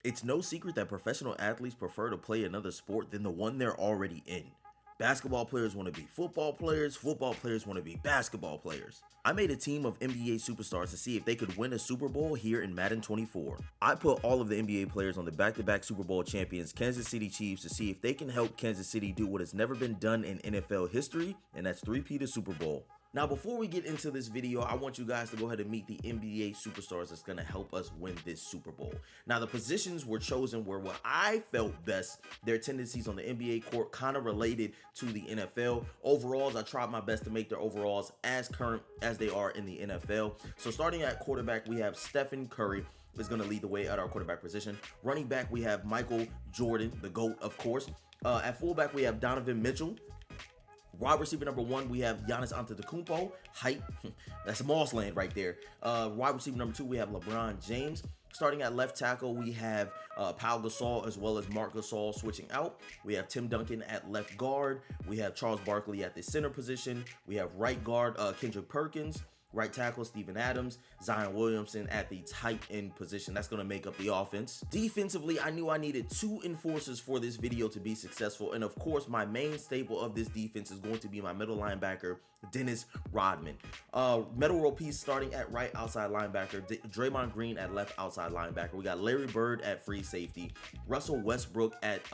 It's no secret that professional athletes prefer to play another sport than the one they're already in. Basketball players want to be football players want to be basketball players. I made a team of NBA superstars to see if they could win a Super Bowl here in Madden 24. I put all of the NBA players on the back-to-back Super Bowl champions Kansas City Chiefs to see if they can help Kansas City do what has never been done in NFL history, and that's three-peat a Super Bowl. Now, before we get into this video, I want you guys to go ahead and meet the NBA superstars that's going to help us win this Super Bowl. Now, the positions were chosen were what I felt best. Their tendencies on the NBA court kind of related to the NFL. Overalls, I tried my best to make their overalls as current as they are in the NFL. So starting at quarterback, we have Stephen Curry is going to lead the way at our quarterback position. Running back, we have Michael Jordan, the GOAT, of course. At fullback, we have Donovan Mitchell. Wide receiver number 1, we have Giannis Antetokounmpo. Height, that's Moss land right there. Wide receiver number 2, we have LeBron James. Starting at left tackle, we have Pau Gasol as well as Marc Gasol switching out. We have Tim Duncan at left guard. We have Charles Barkley at the center position. We have right guard Kendrick Perkins. Right tackle, Steven Adams. Zion Williamson at the tight end position. That's going to make up the offense. Defensively, I knew I needed 2 enforcers for this video to be successful. And of course, my main staple of this defense is going to be my middle linebacker, Dennis Rodman. Metal row piece starting at right outside linebacker. Draymond Green at left outside linebacker. We got Larry Bird at free safety. Russell Westbrook at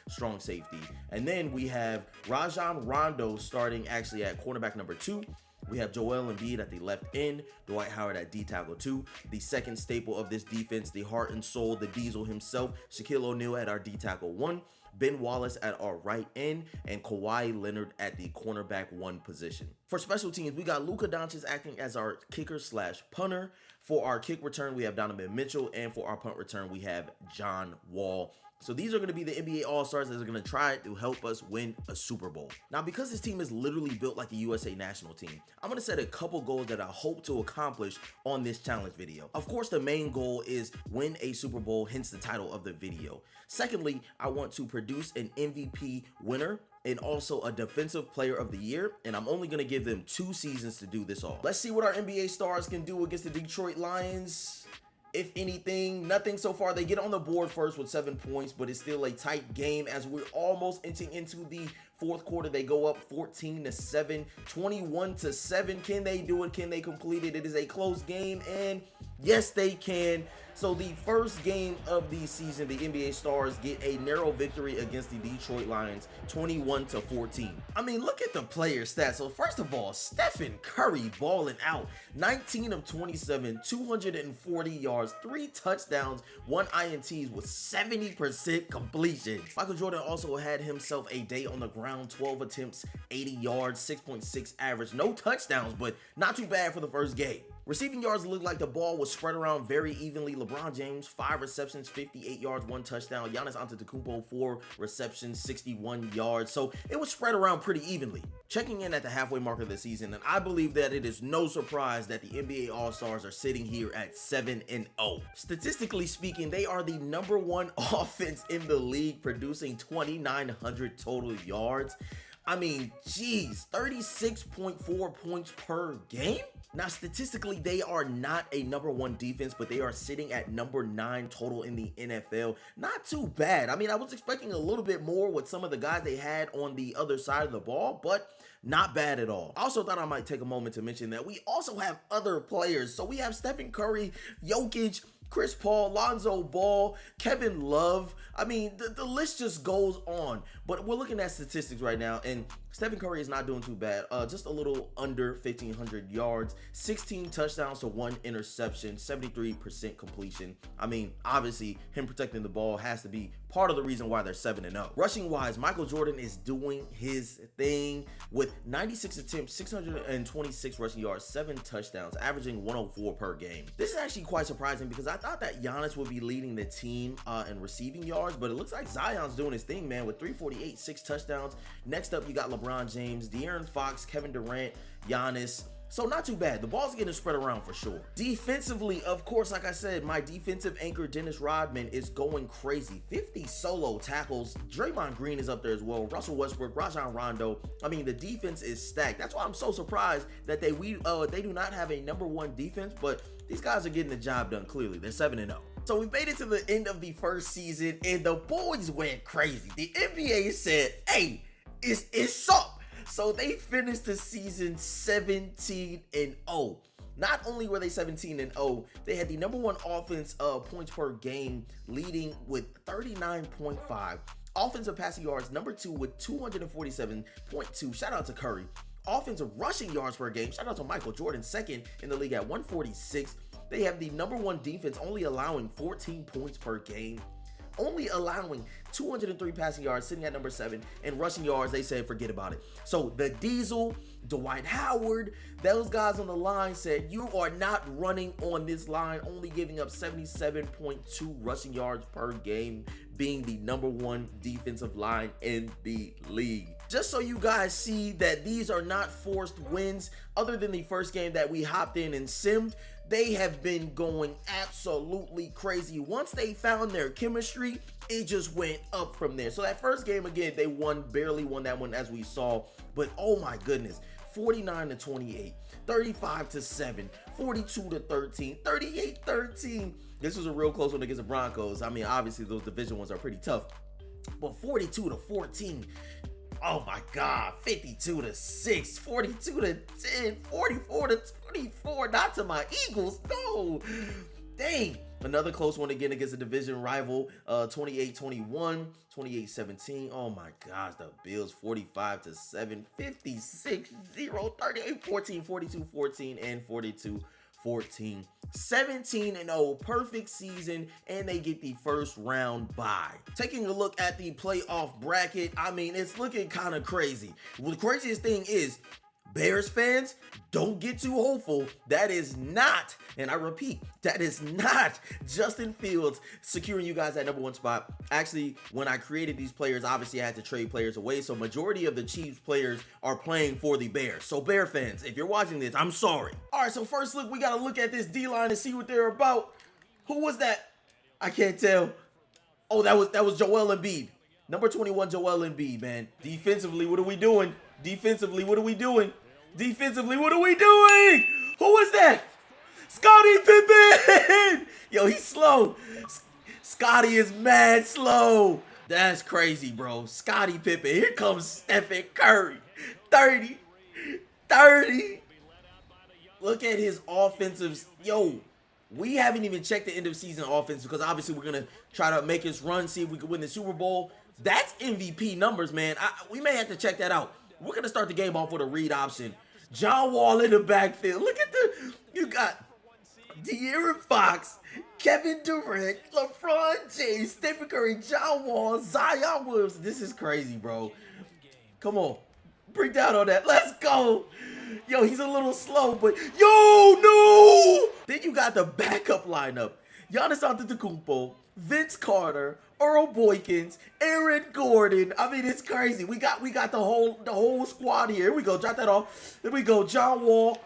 strong safety. And then we have Rajon Rondo starting actually at cornerback number 2. We have Joel Embiid at the left end, Dwight Howard at D-tackle 2. The second staple of this defense, the heart and soul, the diesel himself, Shaquille O'Neal at our D-tackle 1, Ben Wallace at our right end, and Kawhi Leonard at the cornerback 1 position. For special teams, we got Luka Doncic acting as our kicker / punter. For our kick return, we have Donovan Mitchell, and for our punt return, we have John Wall. So these are going to be the NBA All-Stars that are going to try to help us win a Super Bowl. Now, because this team is literally built like the USA national team, I'm going to set a couple goals that I hope to accomplish on this challenge video. Of course, the main goal is win a Super Bowl, hence the title of the video. Secondly, I want to produce an MVP winner and also a defensive player of the year, and I'm only going to give them 2 seasons to do this all. Let's see what our NBA stars can do against the Detroit Lions. If anything, nothing so far. They get on the board first with 7 points, but it's still a tight game as we're almost entering into the fourth quarter. They go up 14-7, 21-7. Can they do it? Can they complete it? It is a close game, and yes, they can. So the first game of the season, the NBA Stars get a narrow victory against the Detroit Lions, 21-14. I mean, look at the player stats. So first of all, Stephen Curry balling out, 19 of 27, 240 yards, 3 touchdowns, 1 INTs with 70% completion. Michael Jordan also had himself a day on the ground, 12 attempts, 80 yards, 6.6 average, no touchdowns, but not too bad for the first game. Receiving yards looked like the ball was spread around very evenly. LeBron James, 5 receptions, 58 yards, 1 touchdown. Giannis Antetokounmpo, 4 receptions, 61 yards. So it was spread around pretty evenly. Checking in at the halfway mark of the season, and I believe that it is no surprise that the NBA All-Stars are sitting here at 7-0. Statistically speaking, they are the #1 offense in the league, producing 2,900 total yards. I mean, geez, 36.4 points per game? Now, statistically, they are not a #1 defense, but they are sitting at #9 total in the NFL. Not too bad. I mean, I was expecting a little bit more with some of the guys they had on the other side of the ball, but not bad at all. I also thought I might take a moment to mention that we also have other players. So we have Stephen Curry, Jokic, Chris Paul, Lonzo Ball, Kevin Love. I mean, the list just goes on. But we're looking at statistics right now, and Stephen Curry is not doing too bad. Just a little under 1,500 yards, 16 touchdowns to 1 interception, 73% completion. I mean, obviously, him protecting the ball has to be part of the reason why they're 7-0. Rushing wise, Michael Jordan is doing his thing with 96 attempts, 626 rushing yards, 7 touchdowns, averaging 104 per game. This is actually quite surprising because I thought that Giannis would be leading the team in receiving yards, but it looks like Zion's doing his thing, man, with 348, 6 touchdowns. Next up, you got LeBron James, De'Aaron Fox, Kevin Durant, Giannis. So not too bad. The ball's getting spread around for sure. Defensively, of course, like I said, my defensive anchor, Dennis Rodman, is going crazy. 50 solo tackles. Draymond Green is up there as well. Russell Westbrook, Rajon Rondo. I mean, the defense is stacked. That's why I'm so surprised that they do not have a #1 defense, but these guys are getting the job done clearly. They're 7-0. So we made it to the end of the first season, and the boys went crazy. The NBA said, hey, it's up. So they finished the season 17-0. Not only were they 17-0, they had the #1 offense points per game, leading with 39.5. Offensive passing yards, #2 with 247.2. Shout out to Curry. Offensive rushing yards per game, shout out to Michael Jordan, second in the league at 146. They have the #1 defense, only allowing 14 points per game, only allowing 203 passing yards, sitting at #7, and rushing yards, they said forget about it. So the Diesel, Dwight Howard, those guys on the line said, you are not running on this line, only giving up 77.2 rushing yards per game, being the #1 defensive line in the league. Just so you guys see that these are not forced wins, other than the first game that we hopped in and simmed, they have been going absolutely crazy. Once they found their chemistry, it just went up from there. So that first game, again, they barely won that one as we saw, but oh my goodness, 49-28, 35-7, 42-13, 38-13. This was a real close one against the Broncos. I mean, obviously those division ones are pretty tough, but 42-14. Oh my God, 52-6, 42-10, 44-24, not to my Eagles, no, dang. Another close one again against a division rival, 28-21, 28-17, oh my gosh, the Bills, 45-7, 56-0, 38-14, 42-14, and 42-14. 17-0, perfect season, and they get the first round bye. Taking a look at the playoff bracket, I mean, it's looking kind of crazy. Well, the craziest thing is, Bears fans, don't get too hopeful. That is not, and I repeat, that is not Justin Fields securing you guys that #1 spot. Actually, when I created these players, obviously I had to trade players away, so majority of the Chiefs players are playing for the Bears. So Bear fans, if you're watching this, I'm sorry. All right, so first look, we got to look at this D-line and see what they're about. Who was that? I can't tell. Oh, that was Joel Embiid. #21, Joel Embiid, man. Defensively, what are we doing? Defensively, what are we doing? Defensively, what are we doing? Who is that? Scottie Pippen! Yo, he's slow. Scottie is mad slow. That's crazy, bro. Scottie Pippen. Here comes Stephen Curry. 30. Look at his offensive. Yo, we haven't even checked the end of season offense because obviously we're going to try to make this run, see if we can win the Super Bowl. That's MVP numbers, man. We may have to check that out. We're going to start the game off with a read option. John Wall in the backfield. Look at you got De'Aaron Fox, Kevin Durant, LeBron James, Stephen Curry, John Wall, Zion Williamson. This is crazy, bro. Come on. Break down on that. Let's go. Yo, he's a little slow, but yo, no. Then you got the backup lineup. Giannis Antetokounmpo, Vince Carter, Earl Boykins, Aaron Gordon. I mean, it's crazy. We got the whole squad here. Here we go. Drop that off. There we go. John Wall.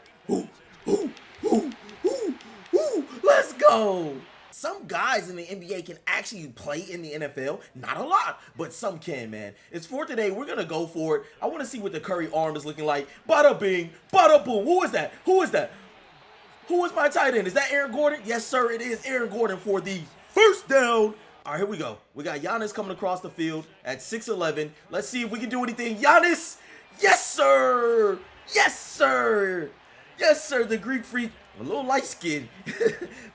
Let's go. Some guys in the NBA can actually play in the NFL. Not a lot, but some can, man. It's for today. We're going to go for it. I want to see what the Curry arm is looking like. Bada bing, bada boom. Who is that? Who is that? Who is my tight end? Is that Aaron Gordon? Yes, sir. It is Aaron Gordon for the first down. All right, here we go. We got Giannis coming across the field at 6'11". Let's see if we can do anything. Giannis. Yes, sir. Yes, sir. Yes, sir. The Greek freak. A little light skin,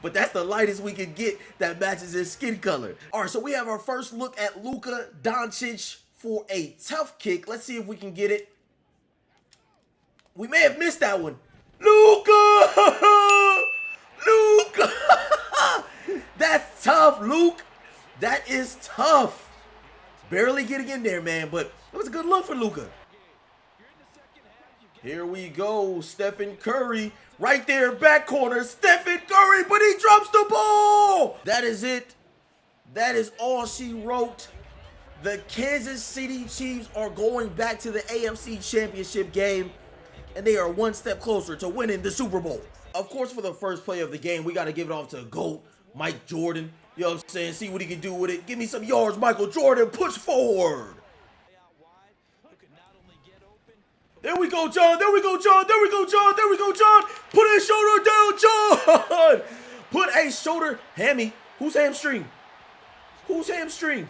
but that's the lightest we can get that matches his skin color. All right, so we have our first look at Luka Doncic for a tough kick. Let's see if we can get it. We may have missed that one. Luka! Luka! That's tough, Luke. That is tough. Barely getting in there, man, but it was a good look for Luka. Here we go, Stephen Curry. Right there, back corner, Stephen Curry, but he drops the ball. That is it. That is all she wrote. The Kansas City Chiefs are going back to the AFC Championship game, and they are one step closer to winning the Super Bowl. Of course, for the first play of the game, we got to give it off to GOAT, Mike Jordan. You know what I'm saying? See what he can do with it. Give me some yards, Michael Jordan. Push forward. There we go, John. There we go, John. There we go, John. There we go, John. Put a shoulder down, John. Put a shoulder. Hammy. Who's hamstring? Who's hamstring?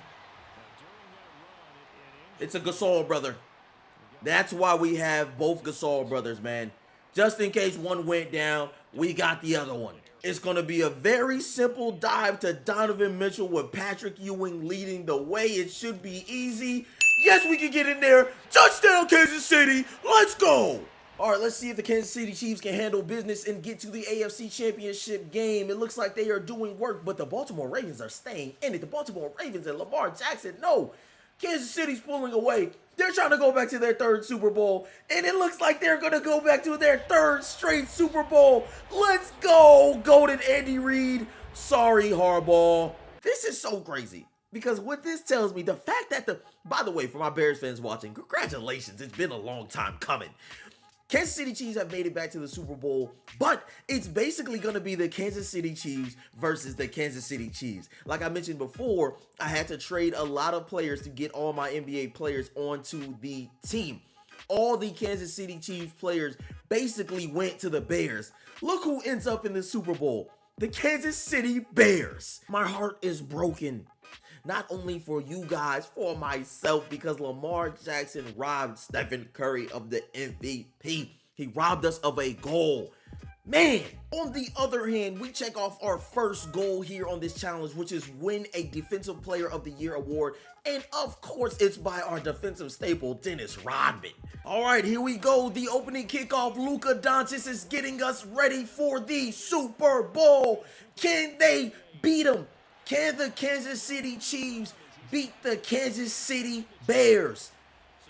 It's a Gasol brother. That's why we have both Gasol brothers, man. Just in case one went down, we got the other one. It's going to be a very simple dive to Donovan Mitchell with Patrick Ewing leading the way. It should be easy. Yes, we can get in there. Touchdown, Kansas City. Let's go. All right, let's see if the Kansas City Chiefs can handle business and get to the AFC Championship game. It looks like they are doing work, but the Baltimore Ravens are staying in it. The Baltimore Ravens and Lamar Jackson, no. Kansas City's pulling away. They're trying to go back to their third Super Bowl, and it looks like they're going to go back to their third straight Super Bowl. Let's go, Golden Andy Reid. Sorry, Harbaugh. This is so crazy. Because what this tells me, the fact that by the way, for my Bears fans watching, congratulations. It's been a long time coming. Kansas City Chiefs have made it back to the Super Bowl, but it's basically going to be the Kansas City Chiefs versus the Kansas City Chiefs. Like I mentioned before, I had to trade a lot of players to get all my NBA players onto the team. All the Kansas City Chiefs players basically went to the Bears. Look who ends up in the Super Bowl. The Kansas City Bears. My heart is broken. Not only for you guys, for myself, because Lamar Jackson robbed Stephen Curry of the MVP. He robbed us of a goal. Man, on the other hand, we check off our first goal here on this challenge, which is win a Defensive Player of the Year award. And of course, it's by our defensive staple, Dennis Rodman. All right, here we go. The opening kickoff. Luka Doncic is getting us ready for the Super Bowl. Can they beat him? Can the Kansas City Chiefs beat the Kansas City Bears?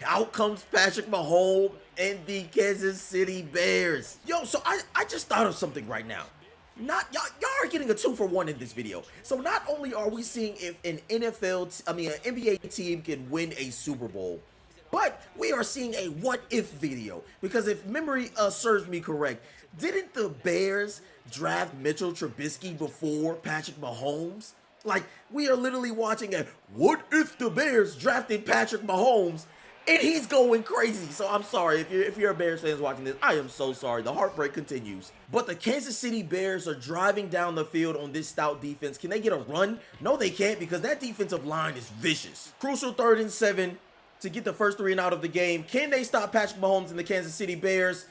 Out comes Patrick Mahomes and the Kansas City Bears. Yo, so I just thought of something right now. Y'all are getting a 2-for-1 in this video. So not only are we seeing if an an NBA team can win a Super Bowl, but we are seeing a what if video. Because if memory serves me correct, didn't the Bears draft Mitchell Trubisky before Patrick Mahomes? Like, we are literally watching a what if the Bears drafted Patrick Mahomes, and he's going crazy. So I'm sorry if you're a Bears fan watching this. I am so sorry. The heartbreak continues. But the Kansas City Bears are driving down the field on this stout defense. Can they get a run? No, they can't, because that defensive line is vicious. Crucial 3rd and 7 to get the first 3 and out of the game. Can they stop Patrick Mahomes and the Kansas City Bears?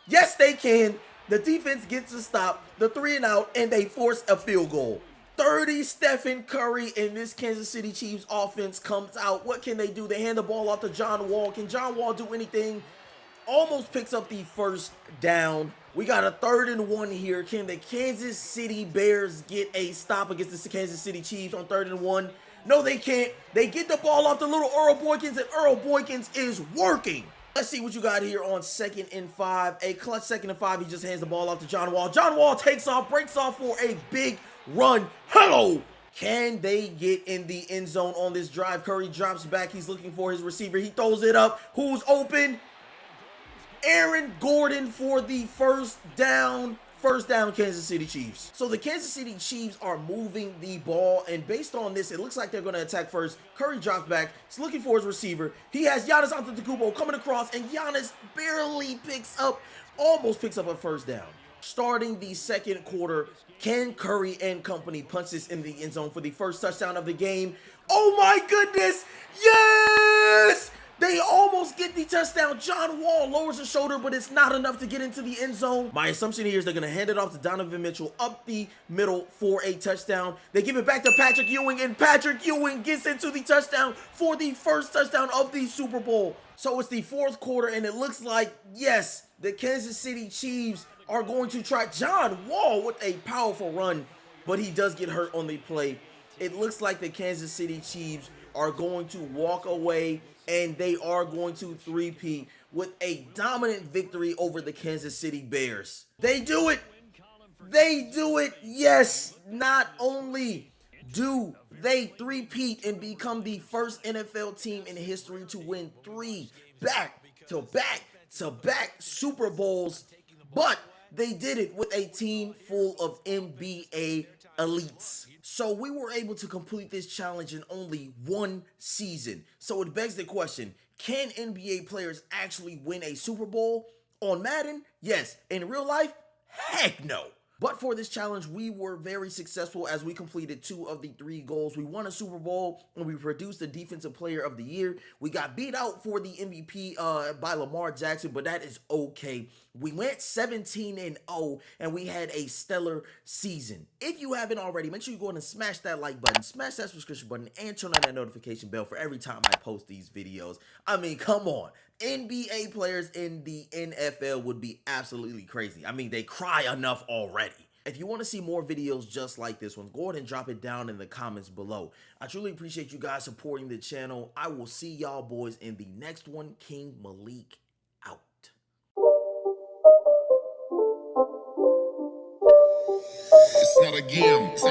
Yes, they can. The defense gets to stop the 3 and out, and they force a field goal. 30 Stephen Curry and this Kansas City Chiefs offense comes out. What can they do? They hand the ball off to John Wall. Can John Wall do anything? Almost picks up the first down. We got a 3rd and 1 here. Can the Kansas City Bears get a stop against the Kansas City Chiefs on 3rd and 1? No, they can't. They get the ball off to little Earl Boykins, and Earl Boykins is working. Let's see what you got here on 2nd and 5. A clutch 2nd and 5. He just hands the ball off to John Wall. John Wall takes off, breaks off for a big run. Hello. Can they get in the end zone on this drive? Curry drops back. He's looking for his receiver. He throws it up. Who's open? Aaron Gordon for the first down. First down, Kansas City Chiefs. So the Kansas City Chiefs are moving the ball, and based on this, it looks like they're going to attack first. Curry drops back. He's looking for his receiver. He has Giannis Antetokounmpo coming across, and Giannis barely almost picks up a first down. Starting the second quarter, can Curry and company punch this in the end zone for the first touchdown of the game? Oh my goodness! Yes! They almost get the touchdown. John Wall lowers his shoulder, but it's not enough to get into the end zone. My assumption here is they're going to hand it off to Donovan Mitchell up the middle for a touchdown. They give it back to Patrick Ewing, and Patrick Ewing gets into the touchdown for the first touchdown of the Super Bowl. So it's the 4th quarter, and it looks like, yes, the Kansas City Chiefs are going to try. John Wall with a powerful run, but he does get hurt on the play. It looks like the Kansas City Chiefs are going to walk away, and they are going to three-peat with a dominant victory over the Kansas City Bears. They do it. They do it. Yes, not only do they three-peat and become the first NFL team in history to win 3 back-to-back Super Bowls, but they did it with a team full of NBA elites. So we were able to complete this challenge in only 1 season. So it begs the question, can NBA players actually win a Super Bowl? On Madden? Yes. In real life? Heck no. But for this challenge, we were very successful as we completed 2 of the 3 goals. We won a Super Bowl and we produced the Defensive Player of the Year. We got beat out for the MVP by Lamar Jackson, but that is okay. We went 17-0 and we had a stellar season. If you haven't already, make sure you go ahead and smash that like button, smash that subscription button, and turn on that notification bell for every time I post these videos. I mean, come on. NBA players in the NFL would be absolutely crazy. I mean, they cry enough already. If you want to see more videos just like this one, go ahead and drop it down in the comments below. I truly appreciate you guys supporting the channel. I will see y'all boys in the next one. King Malik out. It's not a game, it's a